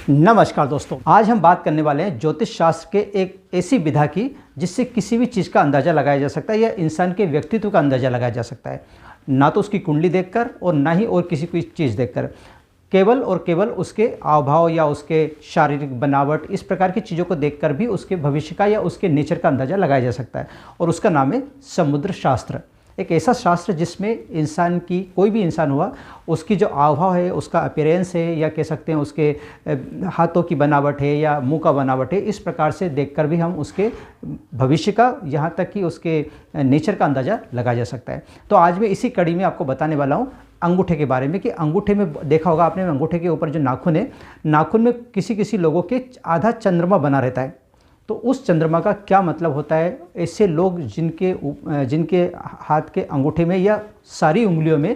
नमस्कार दोस्तों, आज हम बात करने वाले हैं ज्योतिष शास्त्र के एक ऐसी विधा की जिससे किसी भी चीज़ का अंदाज़ा लगाया जा सकता है या इंसान के व्यक्तित्व का अंदाज़ा लगाया जा सकता है। ना तो उसकी कुंडली देखकर और ना ही और किसी कोई चीज़ देखकर, केवल और केवल उसके हाव भाव या उसके शारीरिक बनावट, इस प्रकार की चीज़ों को देखकर भी उसके भविष्य का या उसके नेचर का अंदाज़ा लगाया जा सकता है। और उसका नाम है समुद्र शास्त्र। एक ऐसा शास्त्र जिसमें इंसान की, कोई भी इंसान हुआ, उसकी जो हाव भाव है, उसका अपीयरेंस है, या कह सकते हैं उसके हाथों की बनावट है या मुंह का बनावट है, इस प्रकार से देखकर भी हम उसके भविष्य का, यहाँ तक कि उसके नेचर का अंदाज़ा लगाया जा सकता है। तो आज मैं इसी कड़ी में आपको बताने वाला हूँ अंगूठे के बारे में कि अंगूठे में देखा होगा आपने, अंगूठे के ऊपर जो नाखून है, नाखून में किसी किसी लोगों के आधा चंद्रमा बना रहता है। तो उस चंद्रमा का क्या मतलब होता है? ऐसे लोग जिनके हाथ के अंगूठे में या सारी उंगलियों में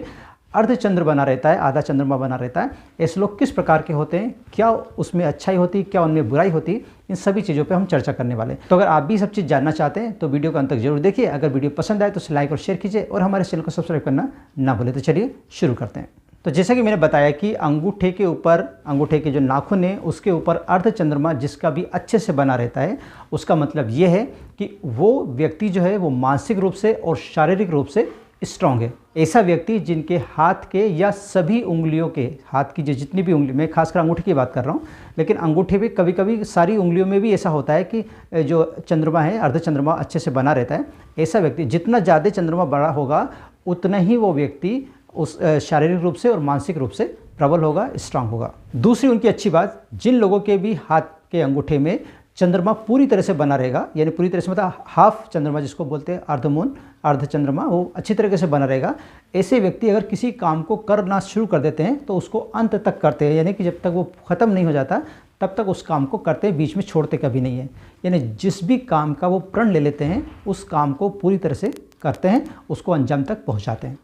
अर्धचंद्र बना रहता है, आधा चंद्रमा बना रहता है, ऐसे लोग किस प्रकार के होते हैं, क्या उसमें अच्छाई होती, क्या उनमें बुराई होती, इन सभी चीज़ों पे हम चर्चा करने वाले हैं। तो अगर आप भी सब चीज़ जानना चाहते हैं तो वीडियो को अंत तक जरूर देखिए। अगर वीडियो पसंद आए तो उसे लाइक और शेयर कीजिए और हमारे चैनल को सब्सक्राइब करना ना भूलें। तो चलिए शुरू करते हैं। तो जैसा कि मैंने बताया कि अंगूठे के ऊपर, अंगूठे के जो नाखून है उसके ऊपर अर्धचंद्रमा जिसका भी अच्छे से बना रहता है, उसका मतलब ये है कि वो व्यक्ति जो है वो मानसिक रूप से और शारीरिक रूप से स्ट्रांग है। ऐसा व्यक्ति जिनके हाथ के या सभी उंगलियों के, हाथ की जो जितनी भी उंगली, मैं खासकर अंगूठे की बात कर रहा हूँ, लेकिन अंगूठे भी कभी कभी सारी उंगलियों में भी ऐसा होता है कि जो चंद्रमा है, अर्धचंद्रमा अच्छे से बना रहता है। ऐसा व्यक्ति, जितना ज़्यादा चंद्रमा बड़ा होगा उतना ही वो व्यक्ति उस शारीरिक रूप से और मानसिक रूप से प्रबल होगा, स्ट्रांग होगा। दूसरी उनकी अच्छी बात, जिन लोगों के भी हाथ के अंगूठे में चंद्रमा पूरी तरह से बना रहेगा, यानी पूरी तरह से मतलब हाफ चंद्रमा जिसको बोलते हैं, अर्धमून, अर्ध चंद्रमा, वो अच्छी तरीके से बना रहेगा। ऐसे व्यक्ति अगर किसी काम को करना शुरू कर देते हैं तो उसको अंत तक करते हैं, यानी कि जब तक वो ख़त्म नहीं हो जाता तब तक उस काम को करते हैं, बीच में छोड़ते कभी नहीं है। यानी जिस भी काम का वो प्रण ले लेते हैं उस काम को पूरी तरह से करते हैं, उसको अंजाम तक पहुँचाते हैं।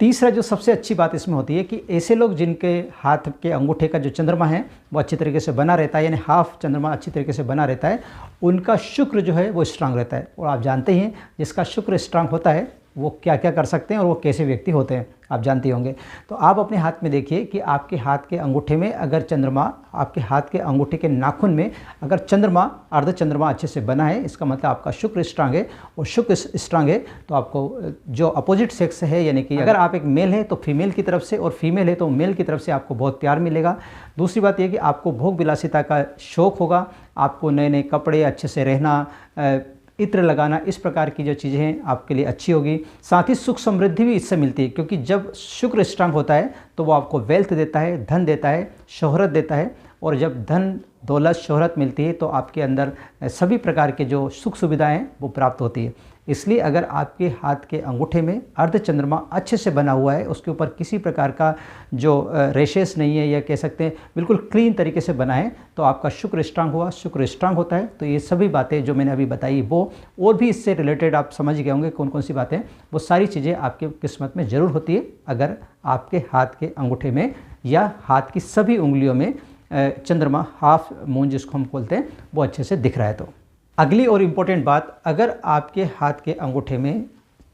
तीसरा जो सबसे अच्छी बात इसमें होती है कि ऐसे लोग जिनके हाथ के अंगूठे का जो चंद्रमा है वो अच्छी तरीके से बना रहता है, यानी हाफ चंद्रमा अच्छी तरीके से बना रहता है, उनका शुक्र जो है वो स्ट्रांग रहता है। और आप जानते हैं जिसका शुक्र स्ट्रांग होता है वो क्या क्या कर सकते हैं और वो कैसे व्यक्ति होते हैं, आप जानते होंगे। तो आप अपने हाथ में देखिए कि आपके हाथ के अंगूठे में अगर चंद्रमा, आपके हाथ के अंगूठे के नाखून में अगर चंद्रमा, अर्ध चंद्रमा अच्छे से बना है, इसका मतलब आपका शुक्र स्ट्रांग है। और शुक्र स्ट्रांग है तो आपको जो अपोजिट सेक्स है, यानी कि अगर आप एक मेल है तो फीमेल की तरफ से, और फीमेल है तो मेल की तरफ से आपको बहुत प्यार मिलेगा। दूसरी बात यह कि आपको भोग विलासिता का शौक़ होगा, आपको नए नए कपड़े, अच्छे से रहना, इत्र लगाना, इस प्रकार की जो चीज़ें हैं आपके लिए अच्छी होगी। साथ ही सुख समृद्धि भी इससे मिलती है, क्योंकि जब शुक्र स्ट्रांग होता है तो वो आपको वेल्थ देता है, धन देता है, शोहरत देता है। और जब धन, दौलत, शोहरत मिलती है तो आपके अंदर सभी प्रकार के जो सुख सुविधाएं हैं वो प्राप्त होती है। इसलिए अगर आपके हाथ के अंगूठे में अर्ध चंद्रमा अच्छे से बना हुआ है, उसके ऊपर किसी प्रकार का जो रेशेस नहीं है, या कह सकते हैं बिल्कुल क्लीन तरीके से बना है, तो आपका शुक्र स्ट्रांग हुआ, शुक्र स्ट्रांग होता है। तो ये सभी बातें जो मैंने अभी बताई वो, और भी इससे रिलेटेड आप समझ गए होंगे कौन कौन सी बातें, वो सारी चीज़ें आपके किस्मत में ज़रूर होती है अगर आपके हाथ के अंगूठे में या हाथ की सभी उंगलियों में चंद्रमा, हाफ मून जिसको हम बोलते हैं, वो अच्छे से दिख रहा है। तो अगली और इम्पोर्टेंट बात, अगर आपके हाथ के अंगूठे में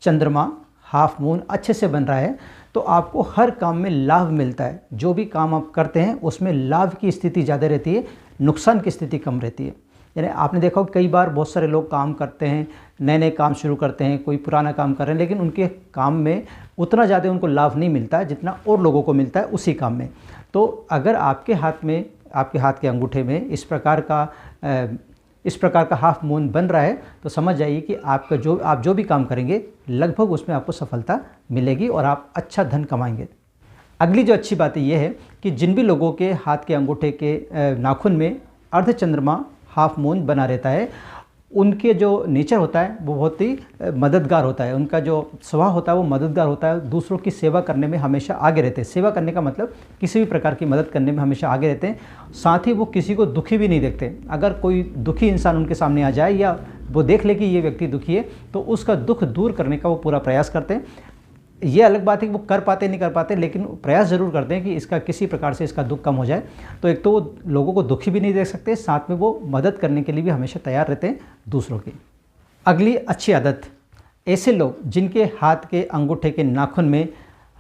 चंद्रमा, हाफ मून अच्छे से बन रहा है तो आपको हर काम में लाभ मिलता है। जो भी काम आप करते हैं उसमें लाभ की स्थिति ज़्यादा रहती है, नुकसान की स्थिति कम रहती है। यानी आपने देखा कई बार बहुत सारे लोग काम करते हैं, नए नए काम शुरू करते हैं, कोई पुराना काम कर रहे हैं, लेकिन उनके काम में उतना ज़्यादा उनको लाभ नहीं मिलता है जितना और लोगों को मिलता है उसी काम में। तो अगर आपके हाथ में, आपके हाथ के अंगूठे में इस प्रकार का हाफ मून बन रहा है तो समझ जाइए कि आप जो भी काम करेंगे लगभग उसमें आपको सफलता मिलेगी और आप अच्छा धन कमाएंगे। अगली जो अच्छी बात ये है कि जिन भी लोगों के हाथ के अंगूठे के नाखून में अर्धचंद्रमा, हाफ मून बना रहता है, उनके जो नेचर होता है वो बहुत ही मददगार होता है। उनका जो स्वभाव होता है वो मददगार होता है, दूसरों की सेवा करने में हमेशा आगे रहते हैं। सेवा करने का मतलब किसी भी प्रकार की मदद करने में हमेशा आगे रहते हैं। साथ ही वो किसी को दुखी भी नहीं देखते। अगर कोई दुखी इंसान उनके सामने आ जाए या वो देख ले कि ये व्यक्ति दुखी है तो उसका दुख दूर करने का वो पूरा प्रयास करते हैं। ये अलग बात है कि वो कर पाते नहीं कर पाते, लेकिन प्रयास ज़रूर करते हैं कि इसका किसी प्रकार से इसका दुख कम हो जाए। तो एक तो वो लोगों को दुखी भी नहीं देख सकते, साथ में वो मदद करने के लिए भी हमेशा तैयार रहते हैं दूसरों की। अगली अच्छी आदत, ऐसे लोग जिनके हाथ के अंगूठे के नाखून में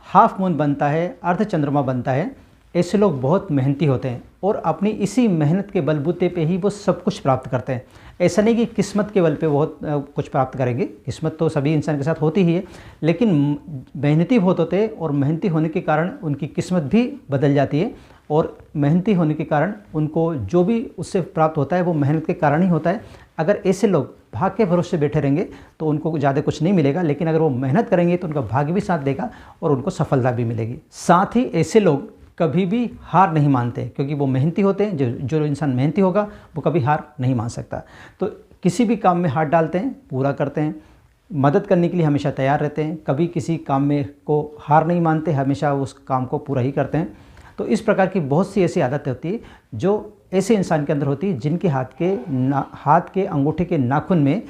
हाफ मून बनता है, अर्ध चंद्रमा बनता है, ऐसे लोग बहुत मेहनती होते हैं और अपनी इसी मेहनत के बलबूते पे ही वो सब कुछ प्राप्त करते हैं। ऐसा नहीं कि किस्मत के बल पे बहुत कुछ प्राप्त करेंगे, किस्मत तो सभी इंसान के साथ होती ही है, लेकिन मेहनती बहुत होते हैं और मेहनती होने के कारण उनकी किस्मत भी बदल जाती है और मेहनती होने के कारण उनको जो भी उससे प्राप्त होता है वो मेहनत के कारण ही होता है। अगर ऐसे लोग भाग्य के भरोसे बैठे रहेंगे तो उनको ज़्यादा कुछ नहीं मिलेगा, लेकिन अगर वो मेहनत करेंगे तो उनका भाग्य भी साथ देगा और उनको सफलता भी मिलेगी। साथ ही ऐसे लोग कभी भी हार नहीं मानते, क्योंकि वो मेहनती होते हैं। जो इंसान मेहनती होगा वो कभी हार नहीं मान सकता। तो किसी भी काम में हाथ डालते हैं, पूरा करते हैं, मदद करने के लिए हमेशा तैयार रहते हैं, कभी किसी काम में को हार नहीं मानते, हमेशा उस काम को पूरा ही करते हैं। तो इस प्रकार की बहुत सी ऐसी आदतें होती है जो ऐसे इंसान के अंदर होती है जिनके हाथ के अंगूठे के नाखून में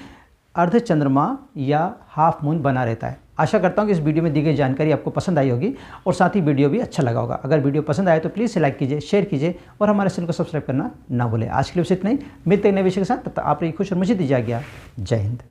अर्ध चंद्रमा या हाफ मून बना रहता है। आशा करता हूँ कि इस वीडियो में दी गई जानकारी आपको पसंद आई होगी और साथ ही वीडियो भी अच्छा लगा होगा। अगर वीडियो पसंद आए तो प्लीज़ लाइक कीजिए, शेयर कीजिए और हमारे चैनल को सब्सक्राइब करना ना भूलें। आज के लिए बस इतना ही, मिलते हैं नए विषय के साथ। तब तक आप रहिए खुश और मुझे दीजिए आज्ञा। जय हिंद।